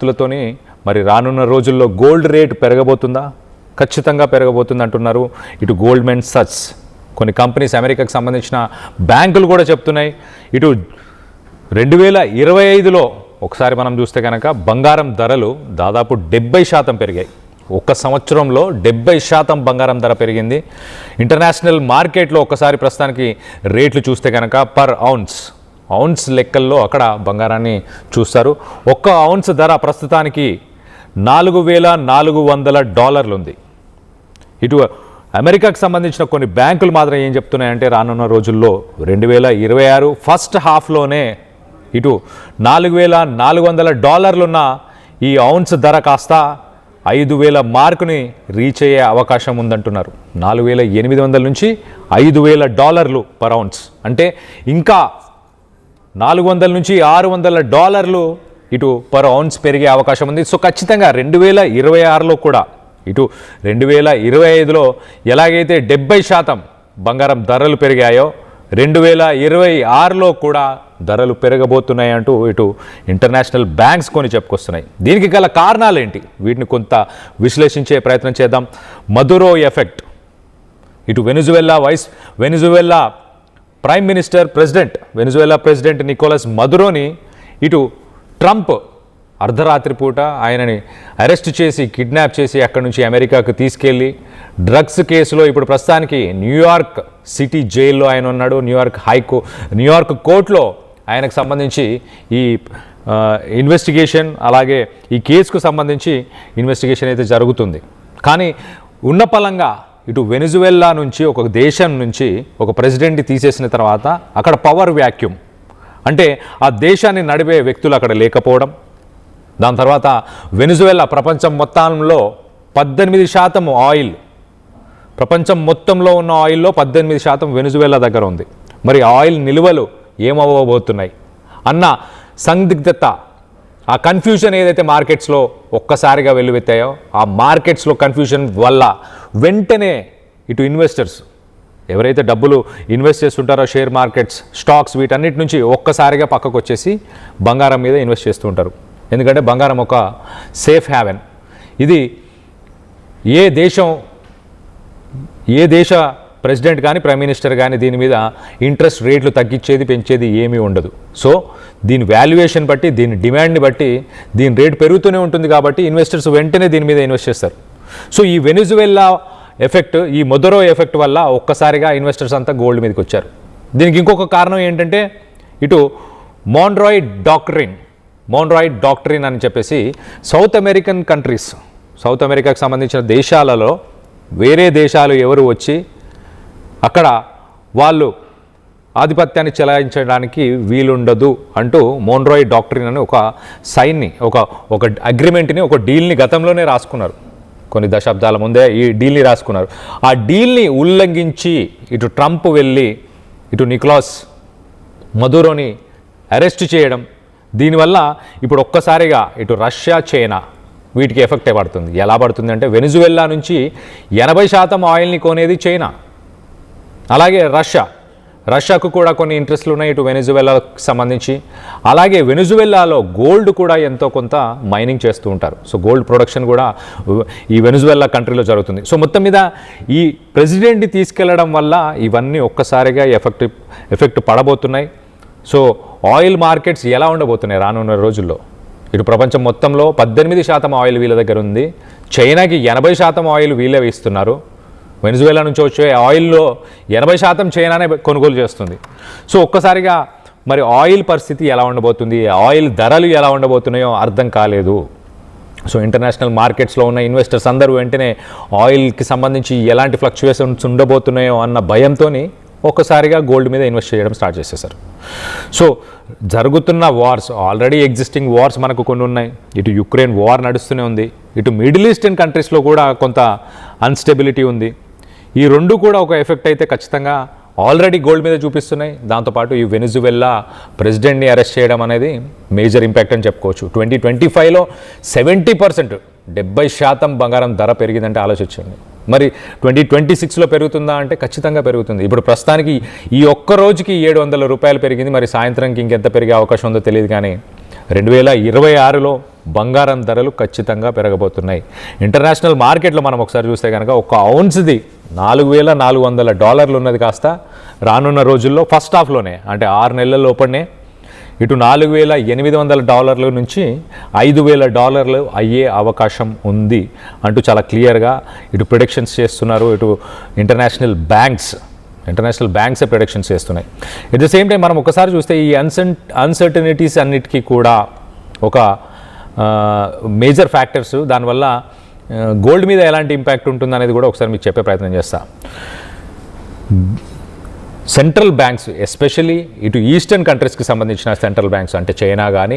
పరిస్థితులతోని మరి రానున్న రోజుల్లో గోల్డ్ రేటు పెరగబోతుందా? ఖచ్చితంగా పెరగబోతుంది అంటున్నారు ఇటు గోల్డ్మెన్ సచ్, కొన్ని కంపెనీస్, అమెరికాకు సంబంధించిన బ్యాంకులు కూడా చెప్తున్నాయి. ఇటు 2025లో ఒకసారి మనం చూస్తే కనుక బంగారం ధరలు దాదాపు 70% పెరిగాయి. ఒక్క సంవత్సరంలో 70% బంగారం ధర పెరిగింది. ఇంటర్నేషనల్ మార్కెట్లో ఒక్కసారి ప్రస్తుతానికి రేట్లు చూస్తే కనుక పర్ ఔన్స్ లెక్కల్లో అక్కడ బంగారాన్ని చూస్తారు. ఒక్క ఔన్స్ ధర ప్రస్తుతానికి $4,400 ఉంది. ఇటు అమెరికాకు సంబంధించిన కొన్ని బ్యాంకులు మాత్రం ఏం చెప్తున్నాయంటే రానున్న రోజుల్లో 2026 ఫస్ట్ హాఫ్లోనే ఇటు $4,400 ఉన్న ఈ ఔన్స్ ధర కాస్త 5,000 మార్కుని రీచ్ అయ్యే అవకాశం ఉందంటున్నారు. 4,800 నుంచి $5,000 పర్ ఔన్స్, అంటే ఇంకా $400 నుంచి $600 ఇటు పర్ ఔన్స్ పెరిగే అవకాశం ఉంది. సో ఖచ్చితంగా 2026లో కూడా ఇటు 2025లో ఎలాగైతే 70% బంగారం ధరలు పెరిగాయో 2026లో కూడా ధరలు పెరగబోతున్నాయి అంటూ ఇటు ఇంటర్నేషనల్ బ్యాంక్స్ కొని చెప్పుకొస్తున్నాయి. దీనికి గల కారణాలు ఏంటి? వీటిని కొంత విశ్లేషించే ప్రయత్నం చేద్దాం. మదురో ఎఫెక్ట్, ఇటు Venezuela prime minister Venezuela president Nicolas మదురోని ఇటు ట్రంప్ అర్ధరాత్రి పూట ఆయనని అరెస్ట్ చేసి కిడ్నాప్ చేసి అక్కడి నుంచి అమెరికాకు తీసుకెళ్ళి డ్రగ్స్ కేసులో ఇప్పుడు ప్రస్తుతానికి న్యూయార్క్ సిటీ జైల్లో ఆయన ఉన్నాడు. న్యూయార్క్ కోర్టులో ఆయనకు సంబంధించి ఈ ఇన్వెస్టిగేషన్, అలాగే ఈ కేసుకు సంబంధించి ఇన్వెస్టిగేషన్ అయితే జరుగుతుంది. కానీ ఉన్న పలంగా ఇటు వెనిజువెలా నుంచి, ఒక దేశం నుంచి ఒక ప్రెసిడెంట్ని తీసేసిన తర్వాత అక్కడ పవర్ వ్యాక్యూమ్, అంటే ఆ దేశాన్ని నడిపే వ్యక్తులు అక్కడ లేకపోవడం, దాని తర్వాత వెనిజువెలా ప్రపంచం మొత్తంలో 18% ఆయిల్, ప్రపంచం మొత్తంలో ఉన్న ఆయిల్లో 18% వెనిజువెలా దగ్గర ఉంది. మరి ఆయిల్ నిల్వలు ఏమవ్వబోతున్నాయి అన్న సందిగ్ధత, ఆ కన్ఫ్యూజన్ ఏదైతే మార్కెట్స్లో ఒక్కసారిగా వెల్లువెత్తాయో ఆ మార్కెట్స్లో కన్ఫ్యూజన్ వల్ల వెంటనే ఇటు ఇన్వెస్టర్స్ ఎవరైతే డబ్బులు ఇన్వెస్ట్ చేస్తుంటారో షేర్ మార్కెట్స్, స్టాక్స్, వీటన్నిటి నుంచి ఒక్కసారిగా పక్కకు వచ్చేసి బంగారం మీద ఇన్వెస్ట్ చేస్తూ ఉంటారు. ఎందుకంటే బంగారం ఒక సేఫ్ హ్యావెన్. ఇది ఏ దేశ ప్రెసిడెంట్ కానీ ప్రైమ్ మినిస్టర్ కానీ దీని మీద ఇంట్రెస్ట్ రేట్లు తగ్గించేది పెంచేది ఏమీ ఉండదు. సో దీని వాల్యుయేషన్ బట్టి, దీని డిమాండ్ని బట్టి దీని రేటు పెరుగుతూనే ఉంటుంది. కాబట్టి ఇన్వెస్టర్స్ వెంటనే దీని మీద ఇన్వెస్ట్ చేస్తారు. సో ఈ వెనిజువెలా ఎఫెక్ట్, ఈ మదురో ఎఫెక్ట్ వల్ల ఒక్కసారిగా ఇన్వెస్టర్స్ అంతా గోల్డ్ మీదకి వచ్చారు. దీనికి ఇంకొక కారణం ఏంటంటే ఇటు మోన్రాయ్ డాక్ట్రిన్ అని చెప్పేసి సౌత్ అమెరికాకు సంబంధించిన దేశాలలో వేరే దేశాలు ఎవరు వచ్చి అక్కడ వాళ్ళు ఆధిపత్యాన్ని చెలాయించడానికి వీలుండదు అంటూ మోన్రాయ్ డాక్ట్రిన్ అని ఒక సైన్ని, ఒక అగ్రిమెంట్ని, ఒక డీల్ని గతంలోనే రాసుకున్నారు. కొన్ని దశాబ్దాల ముందే ఈ డీల్ని రాసుకున్నారు. ఆ డీల్ని ఉల్లంఘించి ఇటు ట్రంప్ వెళ్ళి ఇటు నికోలస్ మదురోని అరెస్ట్ చేయడం, దీనివల్ల ఇప్పుడు ఒక్కసారిగా ఇటు రష్యా, చైనా వీటికి ఎఫెక్ట్ పడుతుంది. ఎలా పడుతుంది అంటే వెనిజువెలా నుంచి 80% ఆయిల్ని కొనేది చైనా, అలాగే రష్యాకు కూడా కొన్ని ఇంట్రెస్ట్లు ఉన్నాయి ఇటు వెనిజువెలాకు సంబంధించి. అలాగే వెనిజువెలాలో గోల్డ్ కూడా ఎంతో కొంత మైనింగ్ చేస్తూ ఉంటారు. సో గోల్డ్ ప్రొడక్షన్ కూడా ఈ వెనిజువెలా కంట్రీలో జరుగుతుంది. సో మొత్తం మీద ఈ ప్రెసిడెంట్ని తీసుకెళ్లడం వల్ల ఇవన్నీ ఒక్కసారిగా ఎఫెక్ట్ పడబోతున్నాయి. సో ఆయిల్ మార్కెట్స్ ఎలా ఉండబోతున్నాయి రానున్న రోజుల్లో? ఇటు ప్రపంచం మొత్తంలో 18% ఆయిల్ వీళ్ళ దగ్గర ఉంది. చైనాకి 80% ఆయిల్ వీళ్ళే ఇస్తున్నారు. వెనిజువెలా నుంచి వచ్చే ఆయిల్లో 80% చైనానే కొనుగోలు చేస్తుంది. సో ఒక్కసారిగా మరి ఆయిల్ పరిస్థితి ఎలా ఉండబోతుంది, ఆయిల్ ధరలు ఎలా ఉండబోతున్నాయో అర్థం కాలేదు. సో ఇంటర్నేషనల్ మార్కెట్స్లో ఉన్న ఇన్వెస్టర్స్ అందరూ వెంటనే ఆయిల్కి సంబంధించి ఎలాంటి ఫ్లక్చువేషన్స్ ఉండబోతున్నాయో అన్న భయంతో ఒక్కసారిగా గోల్డ్ మీద ఇన్వెస్ట్ చేయడం స్టార్ట్ చేసేసారు. సో జరుగుతున్న వార్స్, ఆల్రెడీ ఎగ్జిస్టింగ్ వార్స్ మనకు కొన్ని ఉన్నాయి. ఇటు యుక్రెయిన్ వార్ నడుస్తూనే ఉంది, ఇటు మిడిల్ ఈస్టర్న్ కంట్రీస్లో కూడా కొంత అన్స్టెబిలిటీ ఉంది. ఈ రెండు కూడా ఒక ఎఫెక్ట్ అయితే ఖచ్చితంగా ఆల్రెడీ గోల్డ్ మీద చూపిస్తున్నాయి. దాంతోపాటు ఈ వెనిజువెలా ప్రెసిడెంట్ని అరెస్ట్ చేయడం అనేది మేజర్ ఇంపాక్ట్ అని చెప్పుకోవచ్చు. 2025లో 70%, 70% బంగారం ధర పెరిగిందంటే ఆలోచించండి. మరి 2026లో పెరుగుతుందా అంటే ఖచ్చితంగా పెరుగుతుంది. ఇప్పుడు ప్రస్తుతానికి ఈ ఒక్క రోజుకి $700 పెరిగింది. మరి సాయంత్రంకి ఇంకెంత పెరిగే అవకాశం ఉందో తెలియదు. కానీ 2026లో బంగారం ధరలు ఖచ్చితంగా పెరగబోతున్నాయి. ఇంటర్నేషనల్ మార్కెట్లో మనం ఒకసారి చూస్తే కనుక ఒక ఔన్స్ది $4,400 ఉన్నది కాస్త రానున్న రోజుల్లో ఫస్ట్ హాఫ్లోనే అంటే 6 నెలల లోపలనే ఇటు $4,800 నుంచి $5,000 అయ్యే అవకాశం ఉంది అంటూ చాలా క్లియర్గా ఇటు ప్రిడిక్షన్స్ చేస్తున్నారు. ఇటు ఇంటర్నేషనల్ బ్యాంక్స్ ప్రిడిక్షన్స్ చేస్తున్నాయి. ఎట్ ద సేమ్ టైం మనం ఒకసారి చూస్తే ఈ అన్సర్టనిటీస్ అన్నిటికీ కూడా ఒక మేజర్ ఫ్యాక్టర్స్. దానివల్ల గోల్డ్ మీద ఎలాంటి ఇంపాక్ట్ ఉంటుంది అనేది కూడా ఒకసారి మీకు చెప్పే ప్రయత్నం చేస్తా. సెంట్రల్ బ్యాంక్స్ ఎస్పెషల్లీ ఇటు ఈస్టర్న్ కంట్రీస్కి సంబంధించిన సెంట్రల్ బ్యాంక్స్ అంటే చైనా కానీ